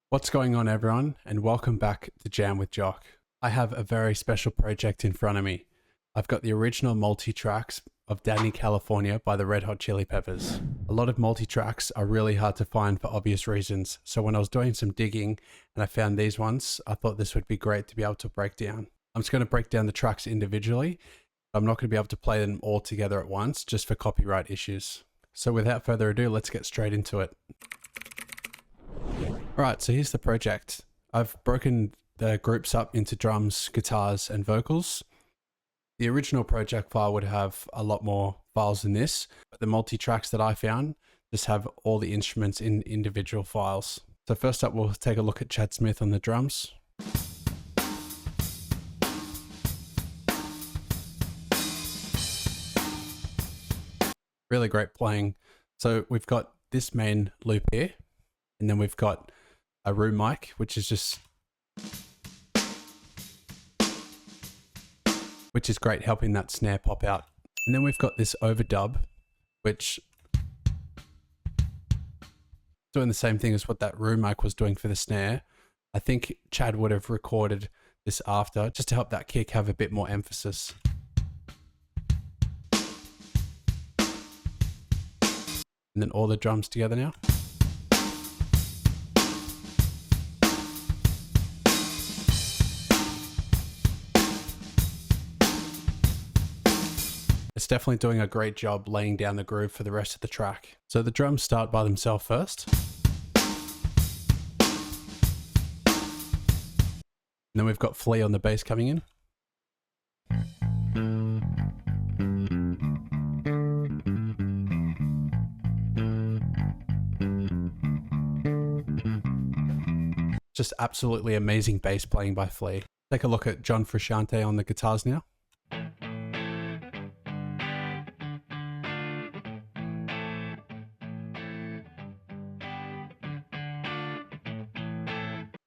What's going on, everyone, and welcome back to Jam with Jock. I have a very special project in front of me. I've got the original multitracks of Dani, California by the Red Hot Chilli Peppers. A lot of multitracks are really hard to find for obvious reasons, so when I was doing some digging and I found these ones, I thought this would be great to be able to break down. I'm just going to break down the tracks individually. I'm not going to be able to play them all together at once, just for copyright issues. So without further ado, let's get straight into it. Alright, so here's the project. I've broken the groups up into drums, guitars, and vocals. The original project file would have a lot more files than this, but the multi-tracks that I found just have all the instruments in individual files. So first up, we'll take a look at Chad Smith on the drums. Really great playing. So we've got this main loop here, and then we've got a room mic, which is great, helping that snare pop out. And then we've got this overdub, which doing the same thing as what that room mic was doing for the snare. I think Chad would have recorded this after, just to help that kick have a bit more emphasis. And then all the drums together now. It's definitely doing a great job laying down the groove for the rest of the track. So the drums start by themselves first. And then we've got Flea on the bass coming in. Just absolutely amazing bass playing by Flea. Take a look at John Frusciante on the guitars now.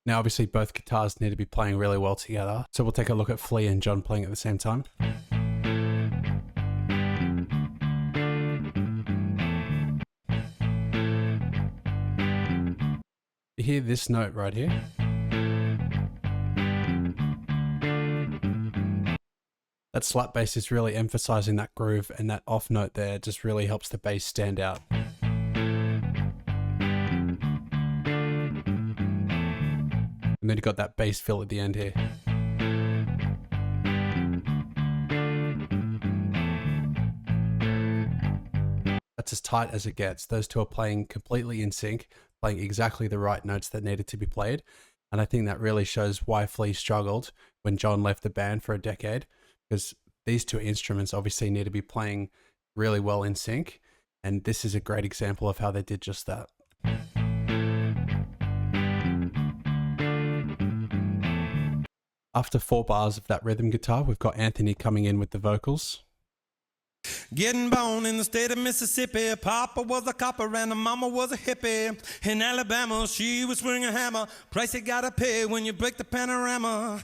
Now, obviously, both guitars need to be playing really well together. So we'll take a look at Flea and John playing at the same time. You hear this note right here? That slap bass is really emphasizing that groove, and that off note there just really helps the bass stand out. And then you've got that bass fill at the end here. That's as tight as it gets. Those two are playing completely in sync, playing exactly the right notes that needed to be played. And I think that really shows why Flea struggled when John left the band for a decade, because these two instruments obviously need to be playing really well in sync. And this is a great example of how they did just that. After 4 bars of that rhythm guitar, we've got Anthony coming in with the vocals. Getting born in the state of Mississippi, Papa was a copper and Mama was a hippie. In Alabama, she was swinging a hammer. Price you gotta pay when you break the panorama.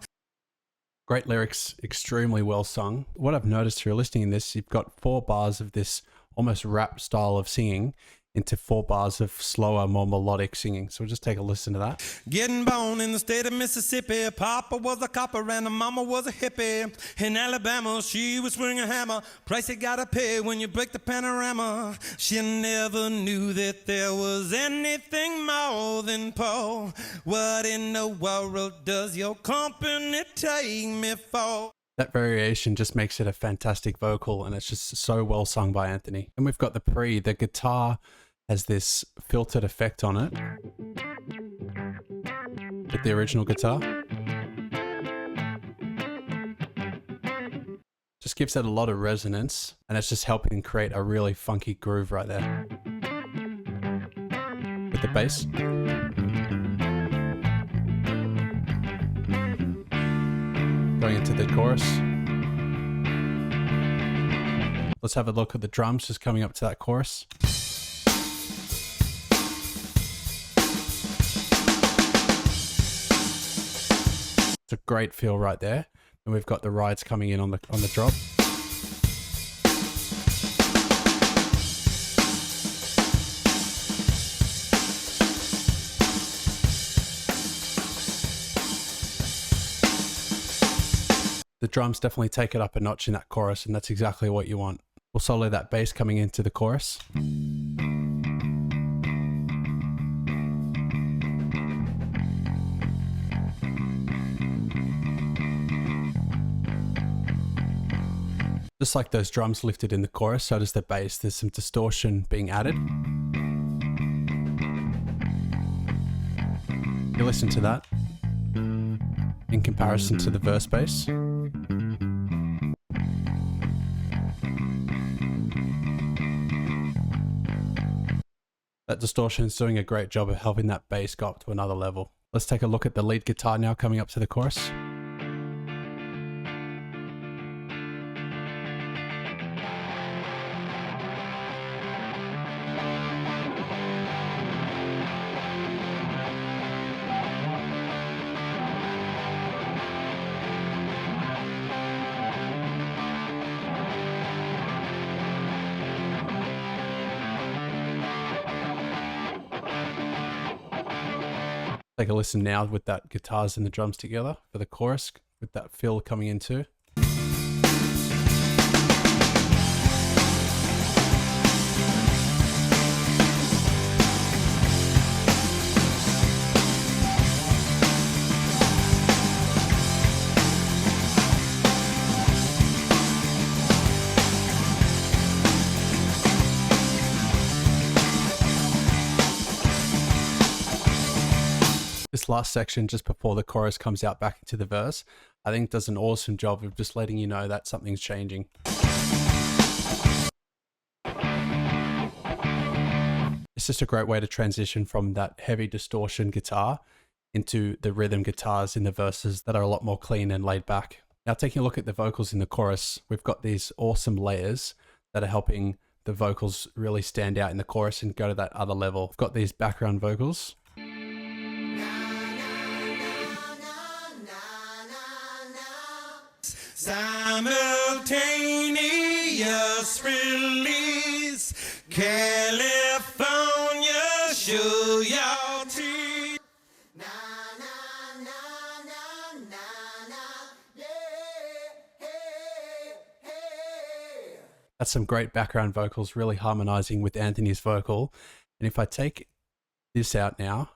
Great lyrics, extremely well sung. What I've noticed through listening to this, you've got 4 bars of this almost rap style of singing into 4 bars of slower, more melodic singing. So we'll just take a listen to that. Getting born in the state of Mississippi, Papa was a copper and Mama was a hippie. In Alabama, she was swinging a hammer. Price you gotta pay when you break the panorama. She never knew that there was anything more than Paul. What in the world does your company take me for? That variation just makes it a fantastic vocal, and it's just so well sung by Anthony. And we've got the guitar has this filtered effect on it with the original guitar. Just gives it a lot of resonance, and it's just helping create a really funky groove right there. With the bass. Going into the chorus. Let's have a look at the drums just coming up to that chorus. It's a great feel right there. And we've got the rides coming in on the drop. The drums definitely take it up a notch in that chorus, and that's exactly what you want. We'll solo that bass coming into the chorus. Just like those drums lifted in the chorus, so does the bass. There's some distortion being added. You listen to that in comparison to the verse bass. That distortion is doing a great job of helping that bass go up to another level. Let's take a look at the lead guitar now coming up to the chorus. Take a listen now with that guitars and the drums together for the chorus, with that fill coming in too. This last section just before the chorus comes out back into the verse, I think does an awesome job of just letting you know that something's changing. It's just a great way to transition from that heavy distortion guitar into the rhythm guitars in the verses that are a lot more clean and laid back. Now taking a look at the vocals in the chorus, we've got these awesome layers that are helping the vocals really stand out in the chorus and go to that other level. We've got these background vocals. Simultaneous release, California, show your teeth. That's some great background vocals, really harmonizing with Anthony's vocal. And if I take this out now,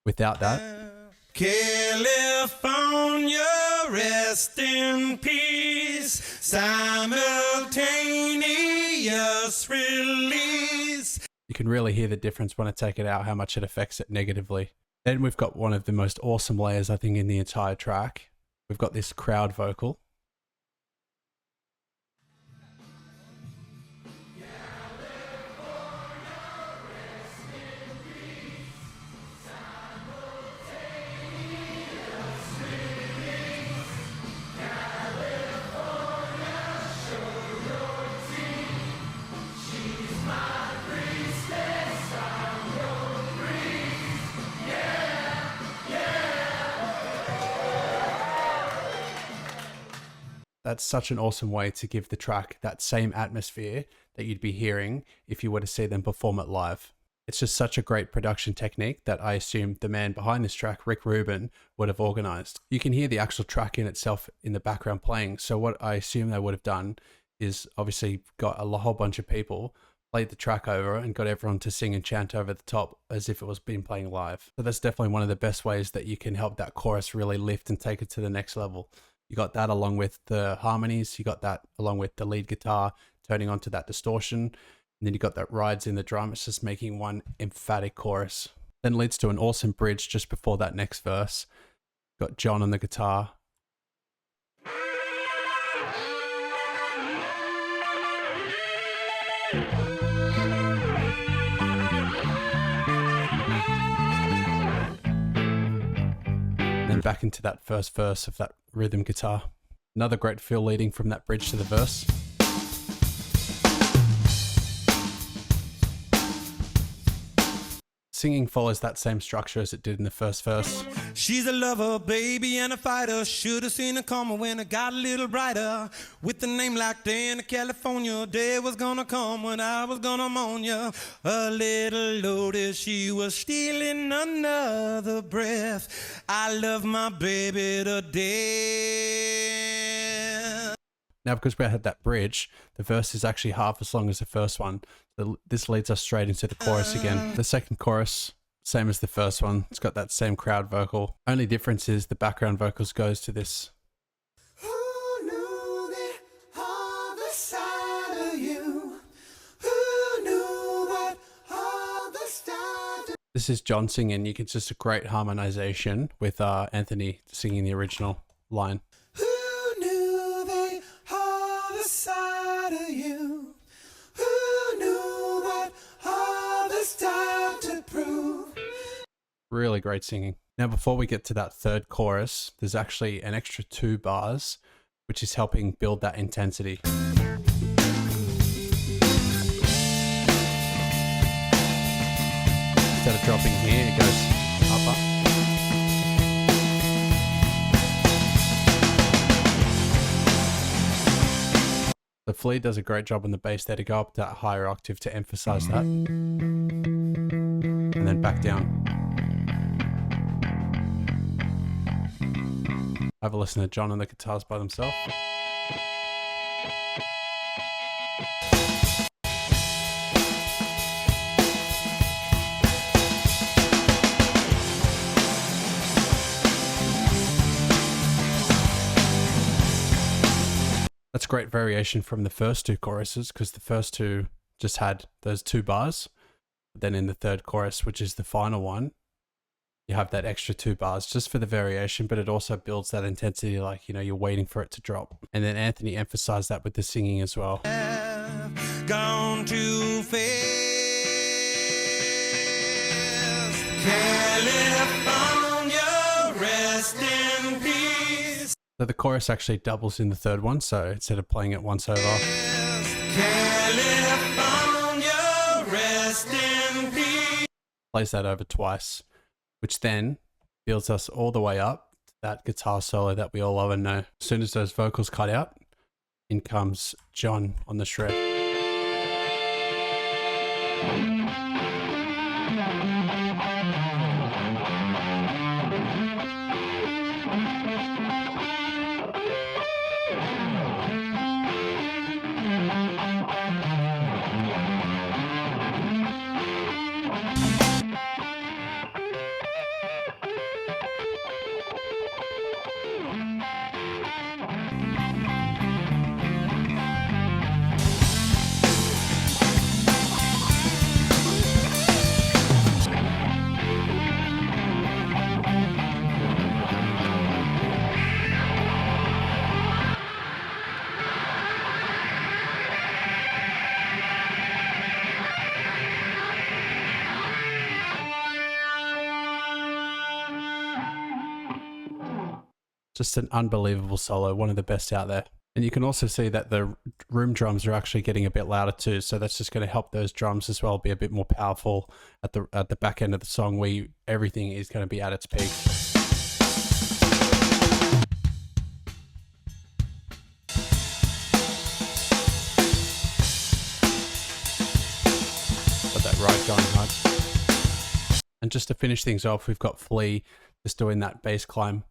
without that, California, rest in peace, simultaneous release. you can really hear the difference when I take it out, how much it affects it negatively. Then we've got one of the most awesome layers, I think, in the entire track. We've got this crowd vocal. That's such an awesome way to give the track that same atmosphere that you'd be hearing if you were to see them perform it live. It's just such a great production technique that I assume the man behind this track, Rick Rubin, would have organized. You can hear the actual track in itself in the background playing. So what I assume they would have done is obviously got a whole bunch of people, played the track over and got everyone to sing and chant over the top as if it was being playing live. So that's definitely one of the best ways that you can help that chorus really lift and take it to the next level. You got that along with the harmonies, you got that along with the lead guitar turning onto that distortion, and then you got that rides in the drum. It's just making one emphatic chorus. Then leads to an awesome bridge just before that next verse. Got John on the guitar. Then back into that first verse of that rhythm guitar. Another great feel leading from that bridge to the verse. singing follows that same structure as it did in the first verse. She's a lover, baby, and a fighter. Should have seen her coming when it got a little brighter. With a name like Dani, California, day was gonna come when I was gonna moan ya. A little loaded, she was stealing another breath. I love my baby to death. Now, because we had that bridge, the verse is actually half as long as the first one. So this leads us straight into the chorus again. The second chorus, same as the first one. It's got that same crowd vocal. Only difference is the background vocals goes to this. Who knew the other side of you? Who knew what other side? This is John singing. It's just a great harmonization with Anthony singing the original line. Who knew the other side of you? Who knew what others died to prove? Really great singing. Now, before we get to that third chorus, there's actually an extra 2 bars, which is helping build that intensity. Instead of dropping here, it goes up, up. The Flea does a great job on the bass there to go up that higher octave to emphasize that. And then back down. Have a listen to John and the guitars by themselves. That's great variation from the first 2 choruses, because the first 2 just had those 2 bars. But then in the third chorus, which is the final one, you have that extra 2 bars just for the variation, but it also builds that intensity, like, you're waiting for it to drop. And then Anthony emphasized that with the singing as well. Gone too fast. California, rest in peace. So the chorus actually doubles in the third one, so instead of playing it once over, California, rest in peace, plays that over twice, which then builds us all the way up to that guitar solo that we all love and know. As soon as those vocals cut out, in comes John on the shred. Just an unbelievable solo, one of the best out there. And you can also see that the room drums are actually getting a bit louder too, so that's just going to help those drums as well be a bit more powerful at the back end of the song, where everything is going to be at its peak. Got that ride going hard. And just to finish things off, we've got Flea just doing that bass climb.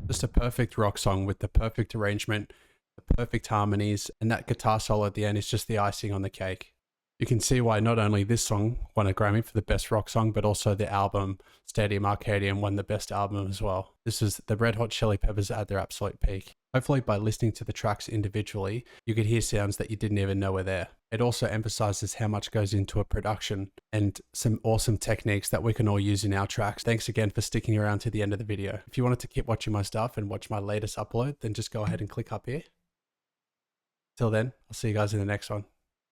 Just a perfect rock song with the perfect arrangement, the perfect harmonies, and that guitar solo at the end is just the icing on the cake. You can see why not only this song won a Grammy for the best rock song, but also the album Stadium Arcadium won the best album as well. This is the Red Hot Chili Peppers at their absolute peak. Hopefully by listening to the tracks individually, you could hear sounds that you didn't even know were there. It also emphasizes how much goes into a production and some awesome techniques that we can all use in our tracks. Thanks again for sticking around to the end of the video. If you wanted to keep watching my stuff and watch my latest upload, then just go ahead and click up here. Till then, I'll see you guys in the next one.